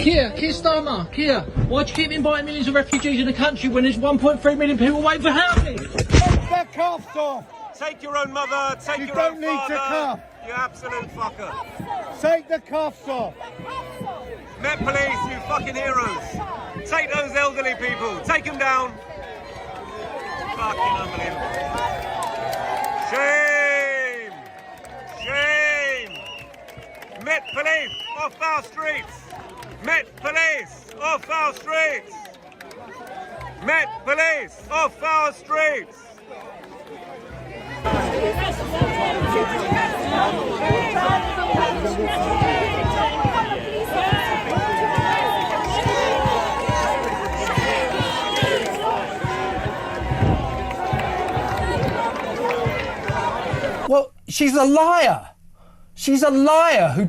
Keir Starmer, Keir, why'd you keep inviting millions of refugees in the country when there's 1.3 million people waiting for housing? Take the cuffs off! Take your own mother, take You your don't own need father. to cuff. You absolute fucker. Take the cuffs off! Met Police, you fucking heroes. Take those elderly people, take them down. Fucking unbelievable. Shame! Shame! Met Police, off our streets! Met Police, off our streets! Met Police, off our streets! Well, she's a liar. She's a liar who...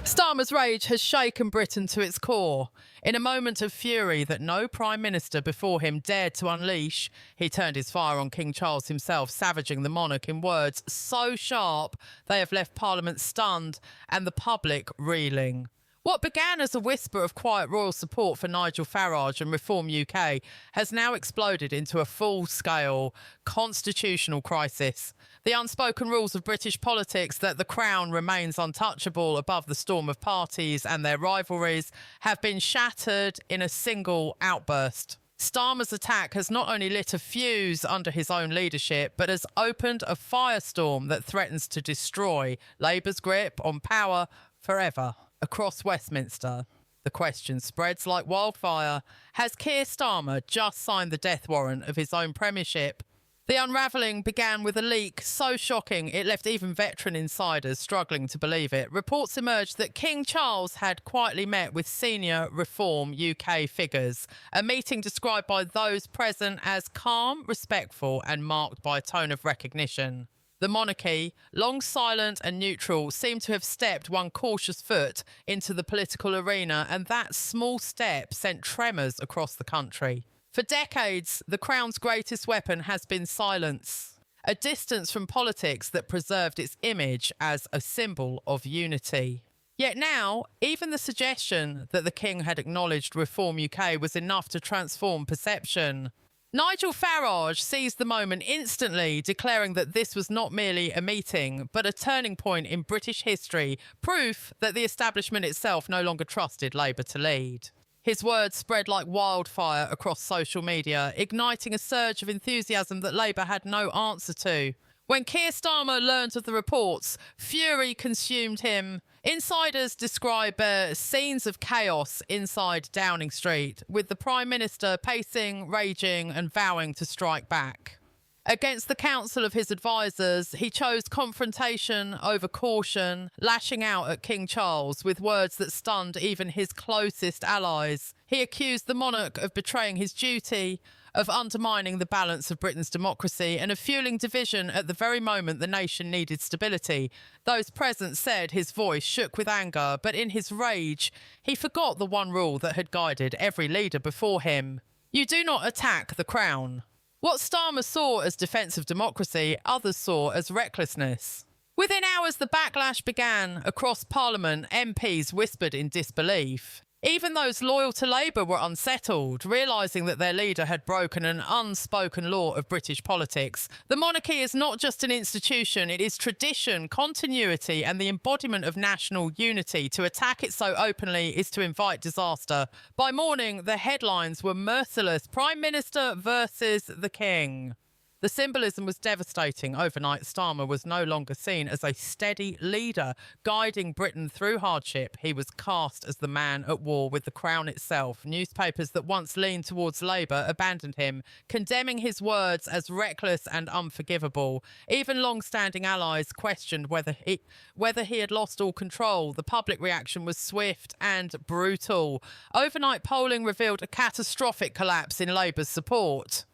Starmer's rage has shaken Britain to its core. In a moment of fury that no Prime Minister before him dared to unleash, he turned his fire on King Charles himself, savaging the monarch in words so sharp they have left Parliament stunned and the public reeling. What began as a whisper of quiet royal support for Nigel Farage and Reform UK has now exploded into a full-scale constitutional crisis. The unspoken rules of British politics that the Crown remains untouchable above the storm of parties and their rivalries have been shattered in a single outburst. Starmer's attack has not only lit a fuse under his own leadership, but has opened a firestorm that threatens to destroy Labour's grip on power forever. Across Westminster, the question spreads like wildfire. Has Keir Starmer just signed the death warrant of his own premiership? The unravelling began with a leak so shocking it left even veteran insiders struggling to believe it. Reports emerged that King Charles had quietly met with senior Reform UK figures, a meeting described by those present as calm, respectful and marked by a tone of recognition. The monarchy, long silent and neutral, seemed to have stepped one cautious foot into the political arena, and that small step sent tremors across the country. For decades, the Crown's greatest weapon has been silence, a distance from politics that preserved its image as a symbol of unity. Yet now, even the suggestion that the King had acknowledged Reform UK was enough to transform perception. Nigel Farage seized the moment instantly, declaring that this was not merely a meeting, but a turning point in British history, proof that the establishment itself no longer trusted Labour to lead. His words spread like wildfire across social media, igniting a surge of enthusiasm that Labour had no answer to. When Keir Starmer learned of the reports, fury consumed him. Insiders describe scenes of chaos inside Downing Street, with the Prime Minister pacing, raging and vowing to strike back. Against the counsel of his advisers, he chose confrontation over caution, lashing out at King Charles with words that stunned even his closest allies. He accused the monarch of betraying his duty, of undermining the balance of Britain's democracy and of fueling division at the very moment the nation needed stability. Those present said his voice shook with anger, but in his rage, he forgot the one rule that had guided every leader before him. You do not attack the Crown. What Starmer saw as defence of democracy, others saw as recklessness. Within hours, the backlash began. Across Parliament, MPs whispered in disbelief. Even those loyal to Labour were unsettled, realising that their leader had broken an unspoken law of British politics. The monarchy is not just an institution, it is tradition, continuity and the embodiment of national unity. To attack it so openly is to invite disaster. By morning, the headlines were merciless. Prime Minister versus the King. The symbolism was devastating. Overnight, Starmer was no longer seen as a steady leader, guiding Britain through hardship. He was cast as the man at war with the Crown itself. Newspapers that once leaned towards Labour abandoned him, condemning his words as reckless and unforgivable. Even long-standing allies questioned whether he had lost all control. The public reaction was swift and brutal. Overnight polling revealed a catastrophic collapse in Labour's support.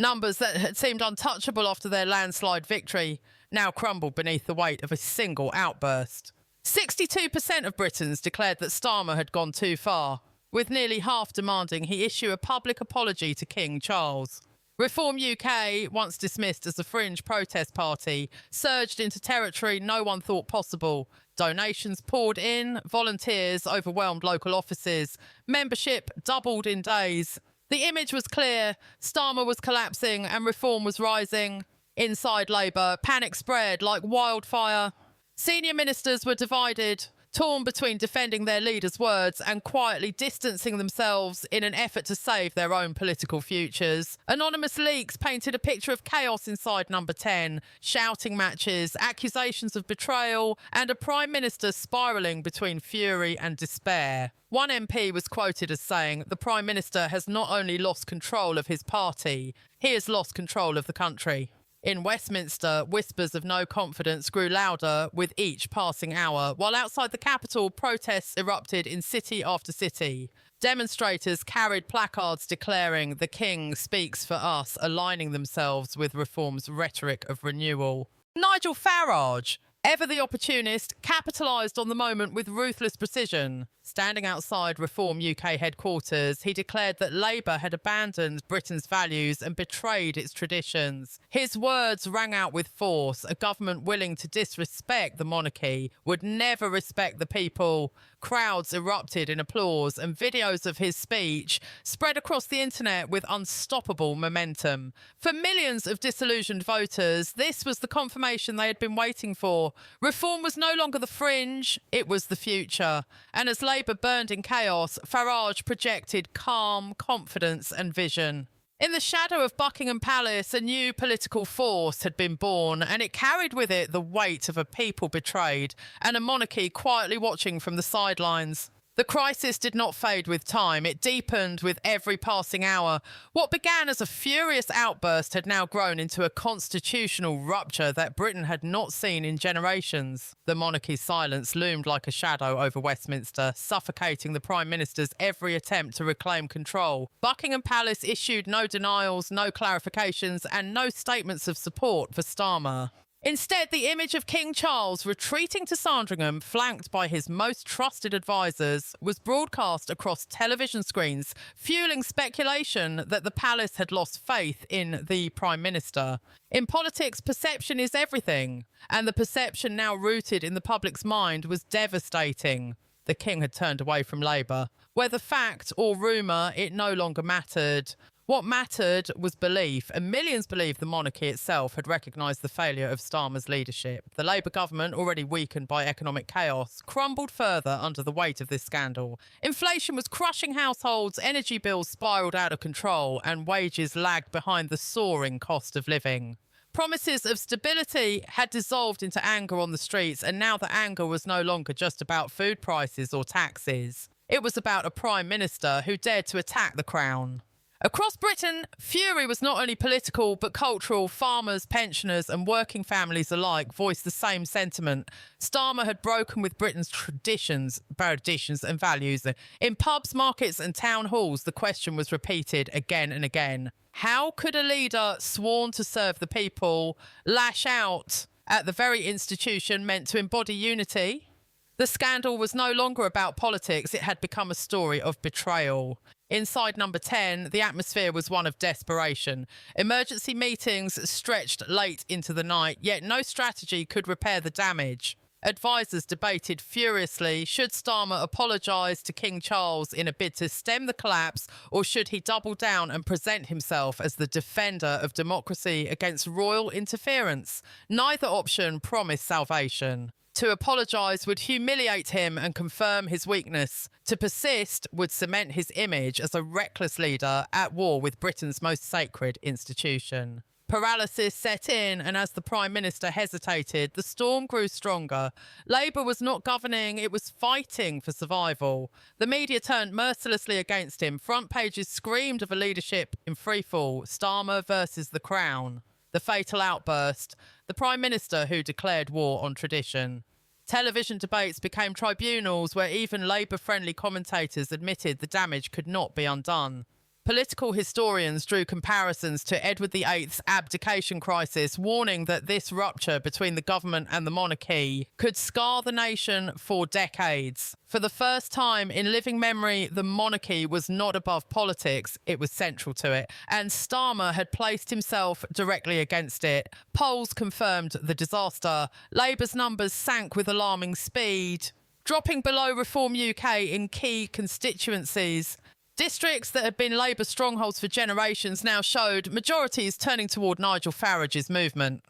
Numbers that had seemed untouchable after their landslide victory now crumbled beneath the weight of a single outburst. 62% of Britons declared that Starmer had gone too far, with nearly half demanding he issue a public apology to King Charles. Reform UK, once dismissed as a fringe protest party, surged into territory no one thought possible. Donations poured in, volunteers overwhelmed local offices, membership doubled in days. The image was clear, Starmer was collapsing and Reform was rising. Inside Labour, panic spread like wildfire. Senior ministers were divided, torn between defending their leader's words and quietly distancing themselves in an effort to save their own political futures. Anonymous leaks painted a picture of chaos inside Number 10, shouting matches, accusations of betrayal, and a Prime Minister spiralling between fury and despair. One MP was quoted as saying, "The Prime Minister has not only lost control of his party, he has lost control of the country." In Westminster, whispers of no confidence grew louder with each passing hour, while outside the capital, protests erupted in city after city. Demonstrators carried placards declaring "The King speaks for us," aligning themselves with Reform's rhetoric of renewal. Nigel Farage, ever the opportunist, capitalised on the moment with ruthless precision. Standing outside Reform UK headquarters, he declared that Labour had abandoned Britain's values and betrayed its traditions. His words rang out with force. A government willing to disrespect the monarchy would never respect the people. Crowds erupted in applause, and videos of his speech spread across the internet with unstoppable momentum. For millions of disillusioned voters, this was the confirmation they had been waiting for. Reform was no longer the fringe, it was the future. And as Labour burned in chaos, Farage projected calm, confidence and vision. In the shadow of Buckingham Palace, a new political force had been born, and it carried with it the weight of a people betrayed and a monarchy quietly watching from the sidelines. The crisis did not fade with time. It deepened with every passing hour. What began as a furious outburst had now grown into a constitutional rupture that Britain had not seen in generations. The monarchy's silence loomed like a shadow over Westminster, suffocating the Prime Minister's every attempt to reclaim control. Buckingham Palace issued no denials, no clarifications, and no statements of support for Starmer. Instead, the image of King Charles retreating to Sandringham, flanked by his most trusted advisors, was broadcast across television screens, fueling speculation that the palace had lost faith in the Prime Minister. In politics, perception is everything, and the perception now rooted in the public's mind was devastating. The King had turned away from Labour. Whether fact or rumour, it no longer mattered. What mattered was belief, and millions believed the monarchy itself had recognised the failure of Starmer's leadership. The Labour government, already weakened by economic chaos, crumbled further under the weight of this scandal. Inflation was crushing households, energy bills spiralled out of control, and wages lagged behind the soaring cost of living. Promises of stability had dissolved into anger on the streets, and now the anger was no longer just about food prices or taxes. It was about a Prime Minister who dared to attack the crown. Across Britain, fury was not only political but cultural. Farmers, pensioners and working families alike voiced the same sentiment. Starmer had broken with Britain's traditions and values. In pubs, markets and town halls, the question was repeated again and again. How could a leader sworn to serve the people lash out at the very institution meant to embody unity? The scandal was no longer about politics. It had become a story of betrayal. Inside Number 10, the atmosphere was one of desperation. Emergency meetings stretched late into the night, yet no strategy could repair the damage. Advisors debated furiously, should Starmer apologise to King Charles in a bid to stem the collapse, or should he double down and present himself as the defender of democracy against royal interference? Neither option promised salvation. To apologise would humiliate him and confirm his weakness. To persist would cement his image as a reckless leader at war with Britain's most sacred institution. Paralysis set in, and as the Prime Minister hesitated, the storm grew stronger. Labour was not governing, it was fighting for survival. The media turned mercilessly against him. Front pages screamed of a leadership in freefall. Starmer versus the Crown. The fatal outburst. The Prime Minister who declared war on tradition. Television debates became tribunals where even Labour-friendly commentators admitted the damage could not be undone. Political historians drew comparisons to Edward VIII's abdication crisis, warning that this rupture between the government and the monarchy could scar the nation for decades. For the first time in living memory, the monarchy was not above politics, it was central to it, and Starmer had placed himself directly against it. Polls confirmed the disaster. Labour's numbers sank with alarming speed, dropping below Reform UK in key constituencies. Districts that had been Labour strongholds for generations now showed majorities turning toward Nigel Farage's movement.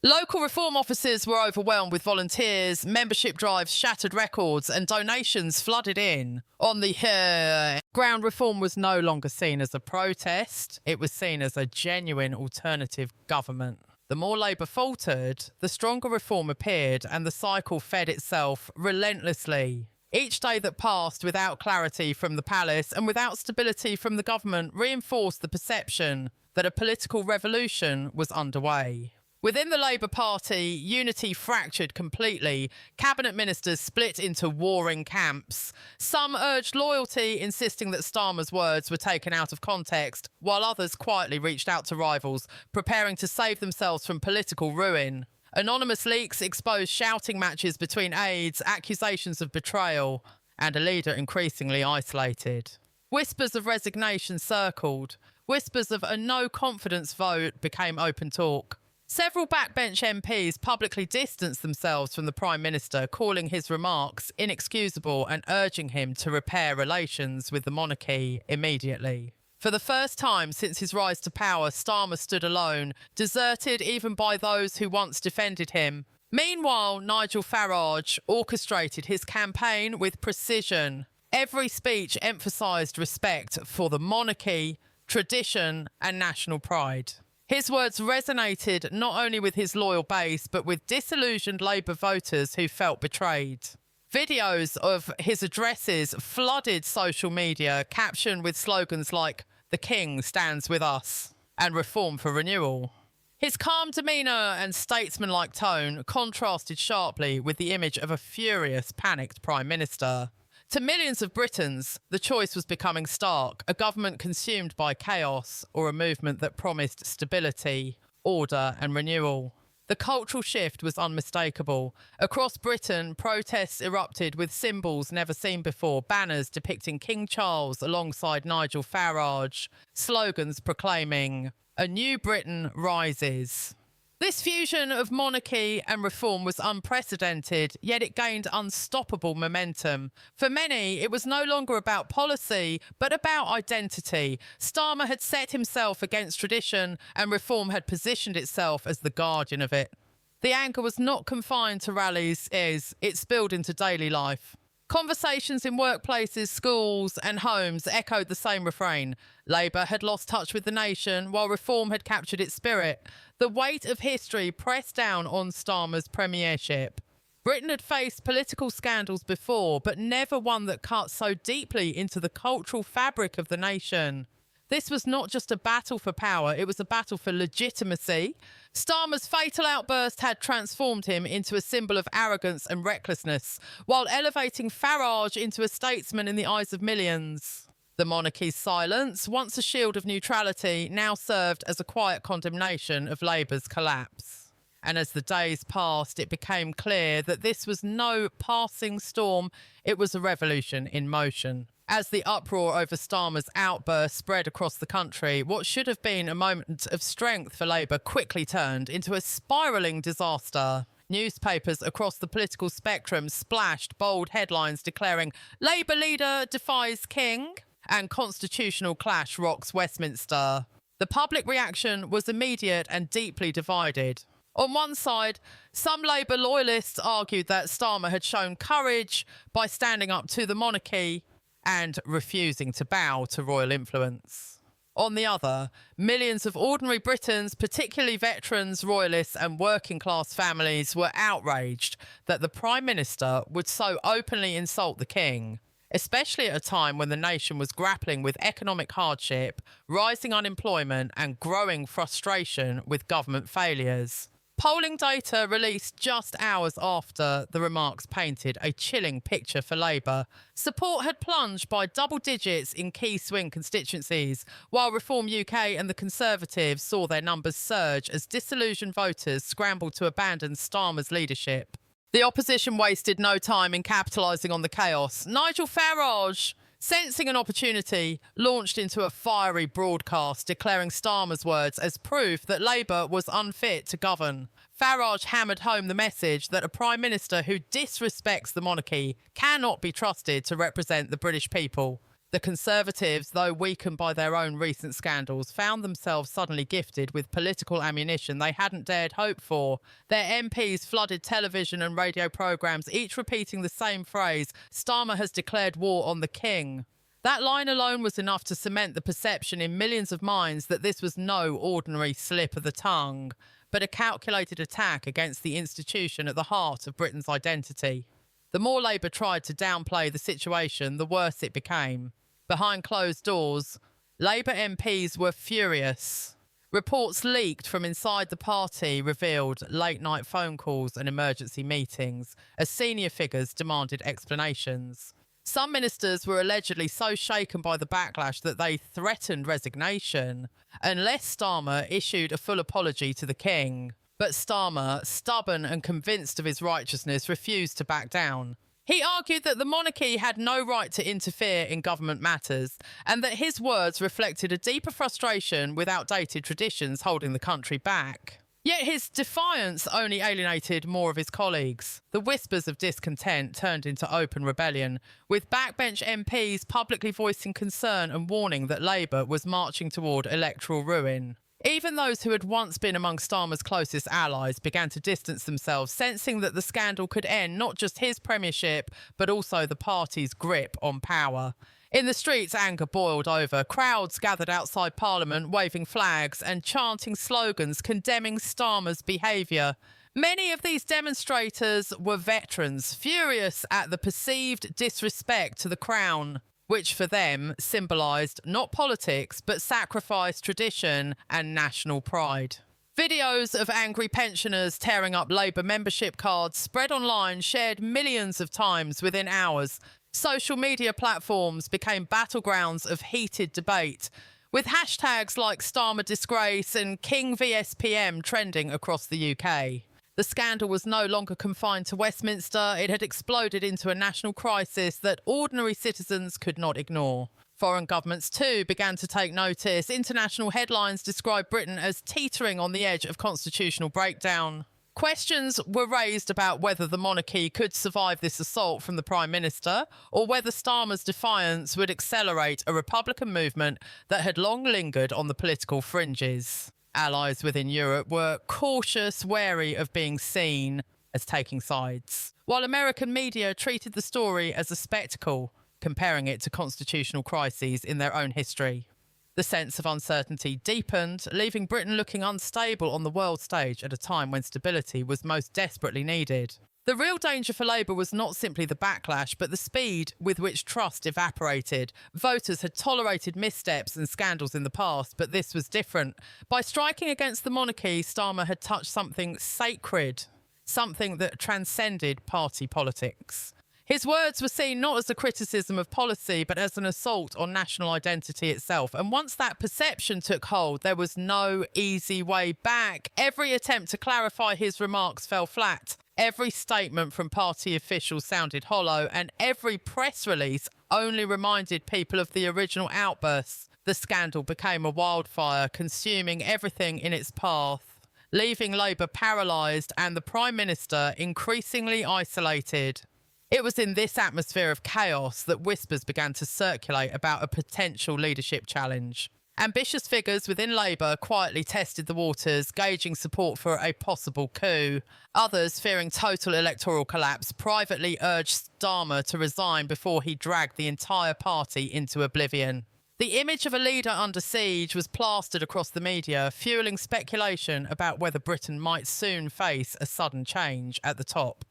Local reform offices were overwhelmed with volunteers, membership drives shattered records, and donations flooded in. On the ground, reform was no longer seen as a protest, it was seen as a genuine alternative government. The more Labour faltered, the stronger reform appeared, and the cycle fed itself relentlessly. Each day that passed without clarity from the palace and without stability from the government reinforced the perception that a political revolution was underway. Within the Labour Party, unity fractured completely. Cabinet ministers split into warring camps. Some urged loyalty, insisting that Starmer's words were taken out of context, while others quietly reached out to rivals, preparing to save themselves from political ruin. Anonymous leaks exposed shouting matches between aides, accusations of betrayal, and a leader increasingly isolated. Whispers of resignation circled. Whispers of a no-confidence vote became open talk. Several backbench MPs publicly distanced themselves from the Prime Minister, calling his remarks inexcusable and urging him to repair relations with the monarchy immediately. For the first time since his rise to power, Starmer stood alone, deserted even by those who once defended him. Meanwhile, Nigel Farage orchestrated his campaign with precision. Every speech emphasised respect for the monarchy, tradition and national pride. His words resonated not only with his loyal base, but with disillusioned Labour voters who felt betrayed. Videos of his addresses flooded social media, captioned with slogans like "The King stands with us" and "Reform for renewal." His calm demeanour and statesmanlike tone contrasted sharply with the image of a furious, panicked Prime Minister. To millions of Britons, the choice was becoming stark: a government consumed by chaos or a movement that promised stability, order and renewal. The cultural shift was unmistakable. Across Britain, protests erupted with symbols never seen before, banners depicting King Charles alongside Nigel Farage, slogans proclaiming, "A new Britain rises." This fusion of monarchy and reform was unprecedented, yet it gained unstoppable momentum. For many, it was no longer about policy, but about identity. Starmer had set himself against tradition, and reform had positioned itself as the guardian of it. The anger was not confined to rallies, it spilled into daily life. Conversations in workplaces, schools and homes echoed the same refrain. Labour had lost touch with the nation, while reform had captured its spirit. The weight of history pressed down on Starmer's premiership. Britain had faced political scandals before, but never one that cut so deeply into the cultural fabric of the nation. This was not just a battle for power, it was a battle for legitimacy. Starmer's fatal outburst had transformed him into a symbol of arrogance and recklessness, while elevating Farage into a statesman in the eyes of millions. The monarchy's silence, once a shield of neutrality, now served as a quiet condemnation of Labour's collapse. And as the days passed, it became clear that this was no passing storm, it was a revolution in motion. As the uproar over Starmer's outburst spread across the country, what should have been a moment of strength for Labour quickly turned into a spiralling disaster. Newspapers across the political spectrum splashed bold headlines declaring "Labour leader defies King" and "Constitutional clash rocks Westminster." The public reaction was immediate and deeply divided. On one side, some Labour loyalists argued that Starmer had shown courage by standing up to the monarchy and refusing to bow to royal influence. On the other, millions of ordinary Britons, particularly veterans, royalists and working-class families, were outraged that the Prime Minister would so openly insult the King, especially at a time when the nation was grappling with economic hardship, rising unemployment and growing frustration with government failures. Polling data released just hours after the remarks painted a chilling picture for Labour. Support had plunged by double digits in key swing constituencies, while Reform UK and the Conservatives saw their numbers surge as disillusioned voters scrambled to abandon Starmer's leadership. The opposition wasted no time in capitalising on the chaos. Nigel Farage, sensing an opportunity, launched into a fiery broadcast declaring Starmer's words as proof that Labour was unfit to govern. Farage hammered home the message that a Prime Minister who disrespects the monarchy cannot be trusted to represent the British people. The Conservatives, though weakened by their own recent scandals, found themselves suddenly gifted with political ammunition they hadn't dared hope for. Their MPs flooded television and radio programmes, each repeating the same phrase, "Starmer has declared war on the King." That line alone was enough to cement the perception in millions of minds that this was no ordinary slip of the tongue, but a calculated attack against the institution at the heart of Britain's identity. The more Labour tried to downplay the situation, the worse it became. Behind closed doors, Labour MPs were furious. Reports leaked from inside the party revealed late-night phone calls and emergency meetings as senior figures demanded explanations. Some ministers were allegedly so shaken by the backlash that they threatened resignation unless Starmer issued a full apology to the King. But Starmer, stubborn and convinced of his righteousness, refused to back down. He argued that the monarchy had no right to interfere in government matters and that his words reflected a deeper frustration with outdated traditions holding the country back. Yet his defiance only alienated more of his colleagues. The whispers of discontent turned into open rebellion, with backbench MPs publicly voicing concern and warning that Labour was marching toward electoral ruin. Even those who had once been among Starmer's closest allies began to distance themselves, sensing that the scandal could end not just his premiership, but also the party's grip on power. In the streets, anger boiled over. Crowds gathered outside Parliament, waving flags and chanting slogans condemning Starmer's behaviour. Many of these demonstrators were veterans, furious at the perceived disrespect to the Crown, which for them symbolised not politics, but sacrifice, tradition and national pride. Videos of angry pensioners tearing up Labour membership cards spread online, shared millions of times within hours. Social media platforms became battlegrounds of heated debate, with hashtags like Starmer disgrace and King vs PM trending across the UK. The scandal was no longer confined to Westminster. It had exploded into a national crisis that ordinary citizens could not ignore. Foreign governments too began to take notice. International headlines described Britain as teetering on the edge of constitutional breakdown. Questions were raised about whether the monarchy could survive this assault from the Prime Minister or whether Starmer's defiance would accelerate a Republican movement that had long lingered on the political fringes. Allies within Europe were cautious, wary of being seen as taking sides, while American media treated the story as a spectacle, comparing it to constitutional crises in their own history. The sense of uncertainty deepened, leaving Britain looking unstable on the world stage at a time when stability was most desperately needed. The real danger for Labour was not simply the backlash, but the speed with which trust evaporated. Voters had tolerated missteps and scandals in the past, but this was different. By striking against the monarchy, Starmer had touched something sacred, something that transcended party politics. His words were seen not as a criticism of policy, but as an assault on national identity itself. And once that perception took hold, there was no easy way back. Every attempt to clarify his remarks fell flat. Every statement from party officials sounded hollow, and every press release only reminded people of the original outbursts. The scandal became a wildfire, consuming everything in its path, leaving Labour paralysed and the Prime Minister increasingly isolated. It was in this atmosphere of chaos that whispers began to circulate about a potential leadership challenge. Ambitious figures within Labour quietly tested the waters, gauging support for a possible coup. Others, fearing total electoral collapse, privately urged Starmer to resign before he dragged the entire party into oblivion. The image of a leader under siege was plastered across the media, fueling speculation about whether Britain might soon face a sudden change at the top.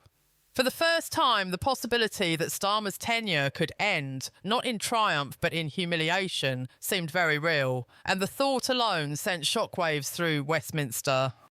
For the first time, the possibility that Starmer's tenure could end, not in triumph but in humiliation, seemed very real, and the thought alone sent shockwaves through Westminster.